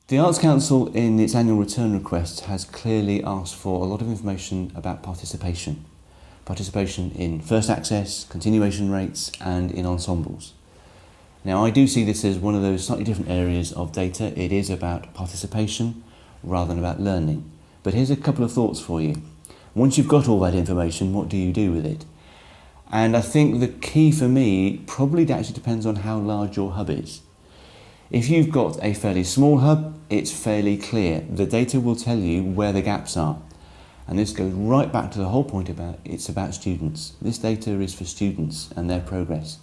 The Arts Council in its annual return request has clearly asked for a lot of information about participation. Participation in first access, continuation rates and in ensembles. Now I do see this as one of those slightly different areas of data. It is about participation rather than about learning. But here's a couple of thoughts for you. Once you've got all that information, what do you do with it? And I think the key for me probably actually depends on how large your hub is. If you've got a fairly small hub, it's fairly clear. The data will tell you where the gaps are. And this goes right back to the whole point about it's about students. This data is for students and their progress.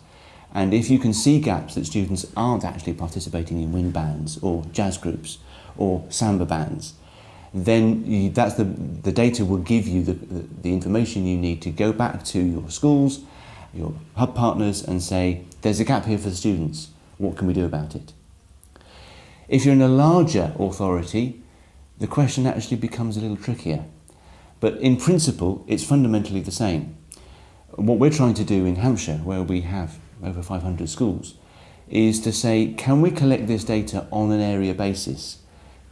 And if you can see gaps that students aren't actually participating in wind bands or jazz groups or samba bands, then that's the data will give you the information you need to go back to your schools, your hub partners and say, there's a gap here for the students. What can we do about it? If you're in a larger authority, the question actually becomes a little trickier. But in principle, it's fundamentally the same. What we're trying to do in Hampshire, where we have over 500 schools, is to say, can we collect this data on an area basis?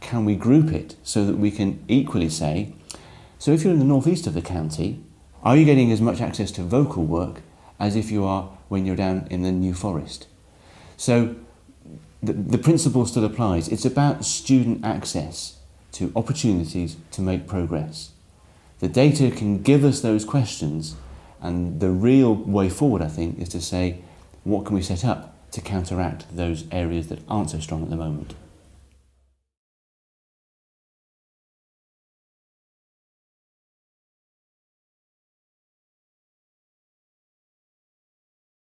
Can we group it so that we can equally say, so if you're in the northeast of the county, are you getting as much access to vocal work as if you are when you're down in the New Forest? So the principle still applies. It's about student access to opportunities to make progress. The data can give us those questions, and the real way forward, I think, is to say, what can we set up to counteract those areas that aren't so strong at the moment?